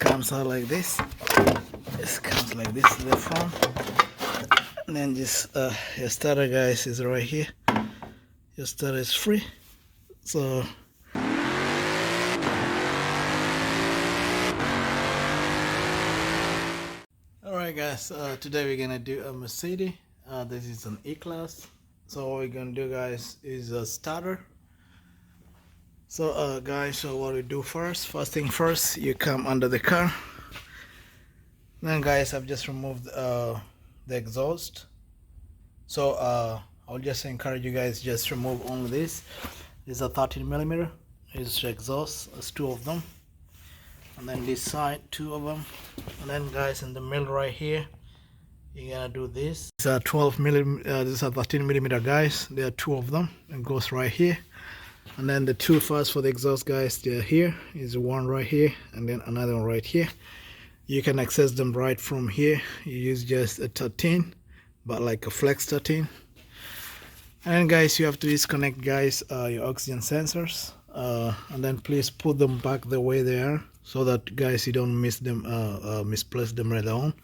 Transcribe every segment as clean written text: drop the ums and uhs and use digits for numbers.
comes out like this. This comes like this to the front, and then just your starter, guys, is right here. Your starter is free. So alright guys, today we're gonna do a Mercedes. This is an E-Class. So what we're gonna do, guys, is a starter. So guys, so what we do first thing first, you come under the car. Then guys, I've just removed the exhaust. So I'll just encourage you guys, just remove only this. This is a 13mm. It's exhaust. There's two of them, and then this side, two of them, and then guys, in the middle right here, you're gonna do this. These are 12mm. These are 13mm, guys. There are two of them, and goes right here. And then the two first for the exhaust, guys, they're here. Is one right here, and then another one right here. You can access them right from here. You use just a 13, but like a flex 13. And then guys, you have to disconnect, guys, your oxygen sensors, and then please put them back the way they are, so that, guys, you don't miss them, misplace them later on.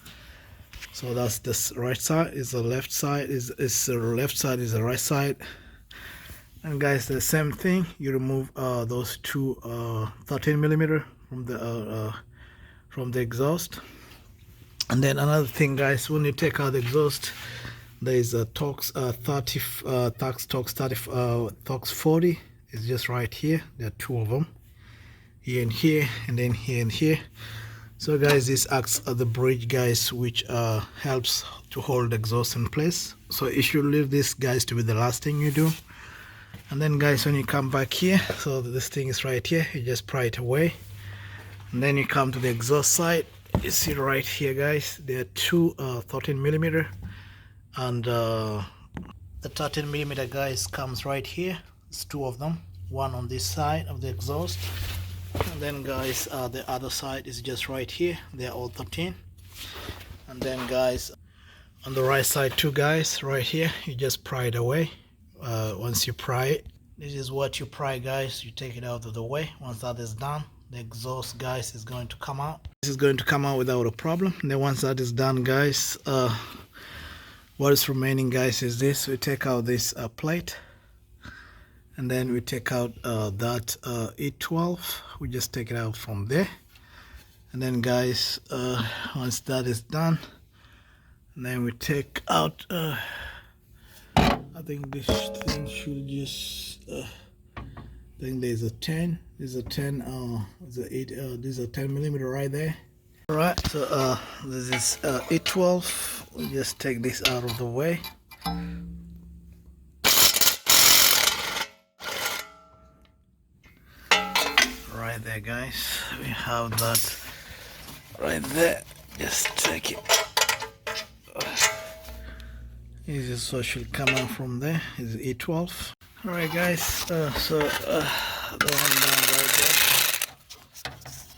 So that's this right side. Is the left side. Is the left side is the right side. And guys, the same thing, you remove those two 13mm from the exhaust. And then another thing, guys, when you take out the exhaust, there is a Torx 40. It's just right here. There are two of them, here and here, and then here and here. So guys, this acts as the bridge, guys, which helps to hold the exhaust in place. So you should leave this, guys, to be the last thing you do. And then guys, when you come back here, so this thing is right here, you just pry it away. And then you come to the exhaust side. You see right here, guys, there are two 13mm, and the 13mm, guys, comes right here. It's two of them, one on this side of the exhaust, and then guys, the other side is just right here. They're all 13. And then guys, on the right side too, guys, right here, you just pry it away. Once you pry it, this is what you pry, guys. You take it out of the way. Once that is done, the exhaust, guys, is going to come out. This is going to come out without a problem. And then once that is done, guys, what is remaining, guys, is this. We take out this plate, and then we take out that E12. We just take it out from there. And then guys, once that is done, and then we take out I think this thing should just I think there's a 10. There's a 10. There's a 8. There's a 10mm right there. All right. So this is E12. We just take this out of the way. Right there, guys. We have that right there. Just take it. Easy, so it should come out from there. Is E12. Alright guys, so the one down right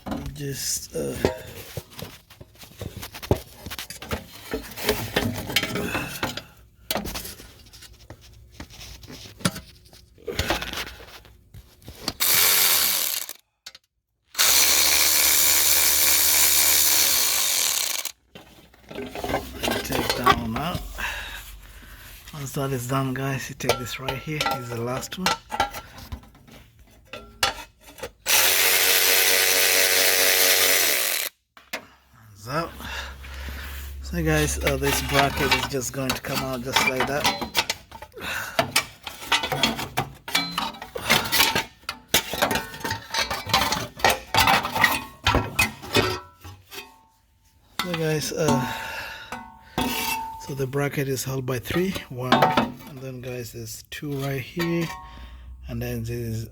there, just take that one out. Once that is done, guys, you take this right here. This is the last one. Hands out. So guys, this bracket is just going to come out just like that. So guys, so the bracket is held by 3, 1, and then guys, there's 2 right here, and then this is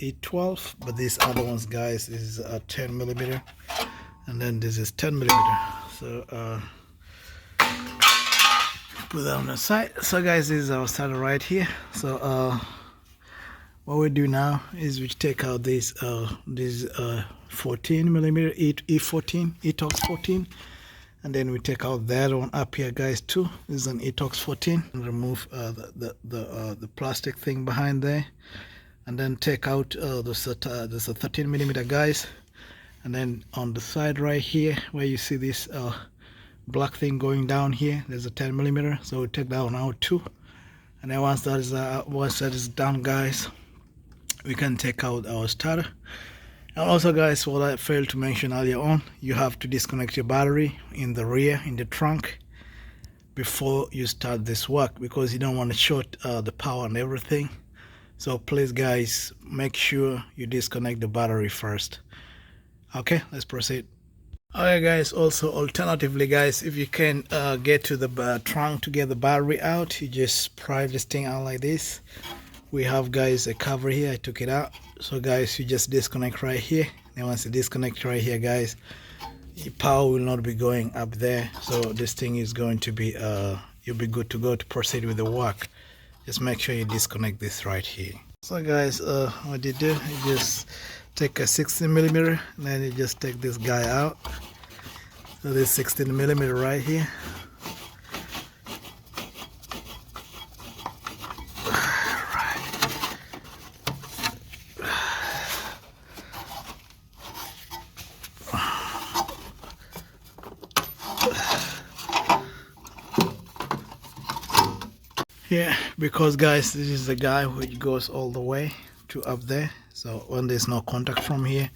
E12, but these other ones, guys, is 10mm, and then this is 10mm. So put that on the side. So guys, this is our starter right here. So what we do now is we take out this 14mm E14 E-Torx 14. And then we take out that one up here, guys, too. This is an E-Torx 14. And remove the plastic thing behind there, and then take out this 13mm, guys, And then on the side right here where you see this black thing going down here, there's a 10mm, so we take that one out too. And then once that is done, guys, we can take out our starter. And also, guys, what I failed to mention earlier on, you have to disconnect your battery in the rear, in the trunk, before you start this work, because you don't want to short the power and everything. So please, guys, make sure you disconnect the battery first. Okay, let's proceed. Okay, guys, also alternatively, guys, if you can get to the trunk to get the battery out, you just pry this thing out like this. We have, guys, a cover here. I took it out. So guys, you just disconnect right here. Then once you disconnect right here, guys, your power will not be going up there, so this thing is going to be you'll be good to go to proceed with the work. Just make sure you disconnect this right here. So guys, what you do, you just take a 16mm, and then you just take this guy out. So this 16mm right here. Yeah, because guys, this is the guy which goes all the way to up there. So when there's no contact from here,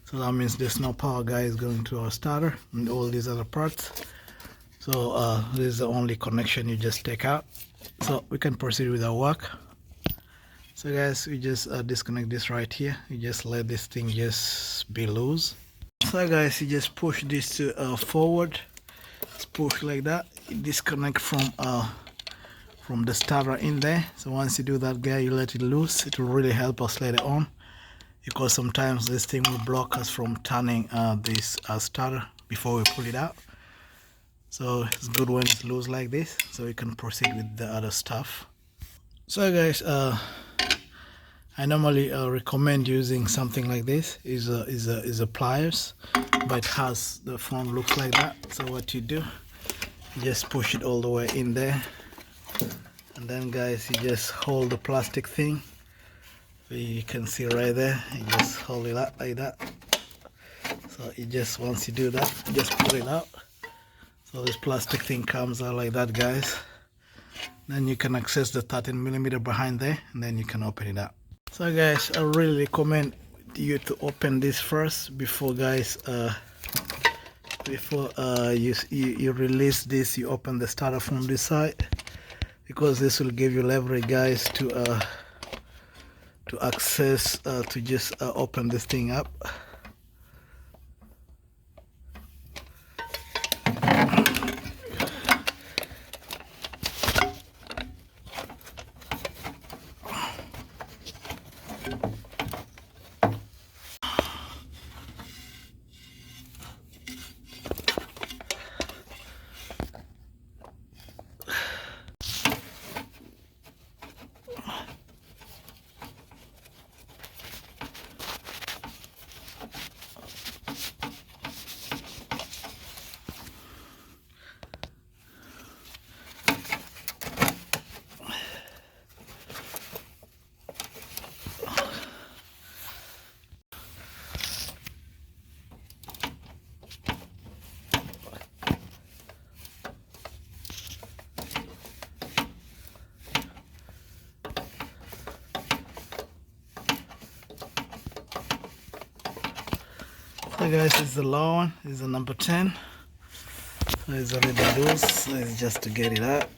so that means there's no power, guys, going to our starter and all these other parts. So this is the only connection you just take out. So we can proceed with our work. So guys, we just disconnect this right here. You just let this thing just be loose. So guys, you just push this to forward. Just push like that. You disconnect from the starter in there. So once you do that, guy, you let it loose. It will really help us later on, because sometimes this thing will block us from turning this starter before we pull it out. So it's good when it's loose like this, so we can proceed with the other stuff. So guys, I normally recommend using something like this. Is a pliers, but it has the front looks like that. So what you do, you just push it all the way in there. And then, guys, you just hold the plastic thing. So you can see right there. You just hold it up like that. So you just, once you do that, you just pull it out. So this plastic thing comes out like that, guys. Then you can access the 13mm behind there, and then you can open it up. So guys, I really recommend you to open this first before, guys, you release this. You open the starter from this side, because this will give you leverage, guys, to access to just open this thing up. So guys, it's the low one, it's the number 10. So it's already loose, so it's just to get it out.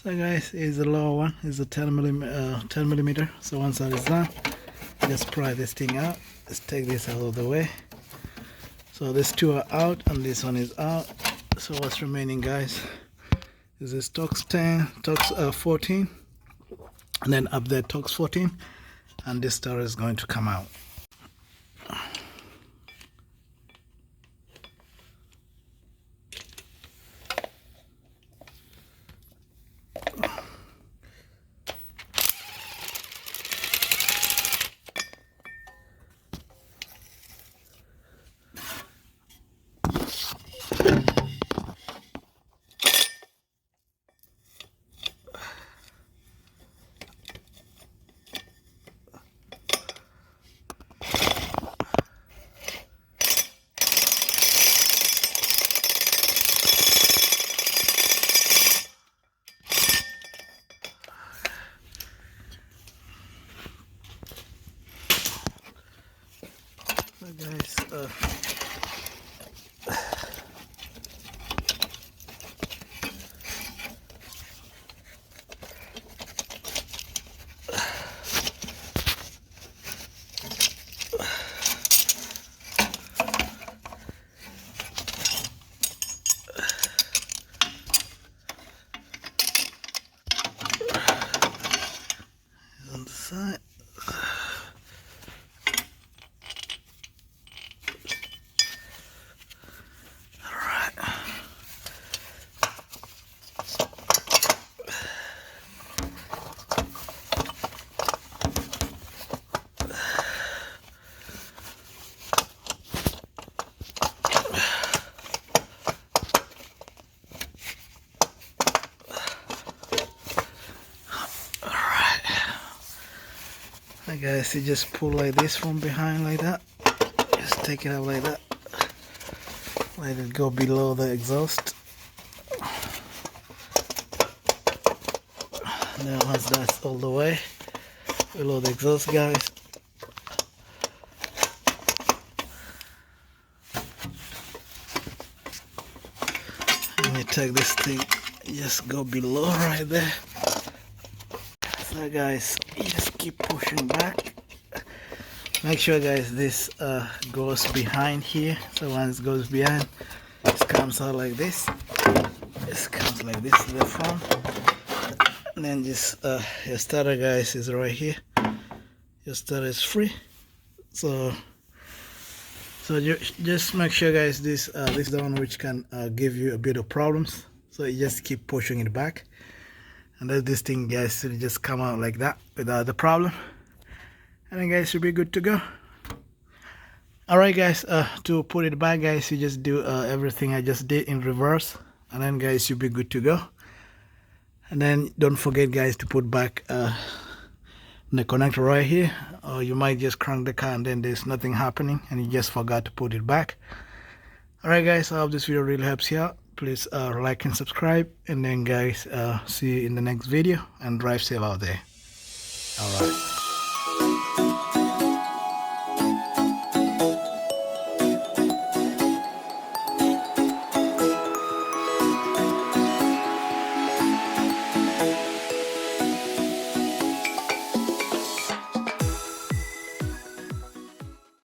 So guys, is the lower one, is a 10mm. So once that is done, just pry this thing out. Let's take this out of the way. So these two are out and this one is out. So what's remaining, guys, is this Tox 14, and then up there Tox 14, and this starter is going to come out. guys, you just pull like this from behind like that. Just take it out like that. Let it go below the exhaust. Now once that's all the way below the exhaust, guys, and you take this thing, just go below right there. So guys, you just keep pushing back. Make sure guys this goes behind here. So once it goes behind, it comes out like this. It comes like this to the front. And then just your starter guys is right here. Your starter is free. So just make sure guys this is the one which can give you a bit of problems. So you just keep pushing it back, and then this thing guys will just come out like that without the problem, and then guys you'll be good to go. Alright guys, to put it back guys, you just do everything I just did in reverse, and then guys you'll be good to go. And then don't forget guys to put back the connector right here, or you might just crank the car and then there's nothing happening and you just forgot to put it back. Alright guys, I hope this video really helps you out. Please like and subscribe, and then guys see you in the next video, and drive safe out there. Alright.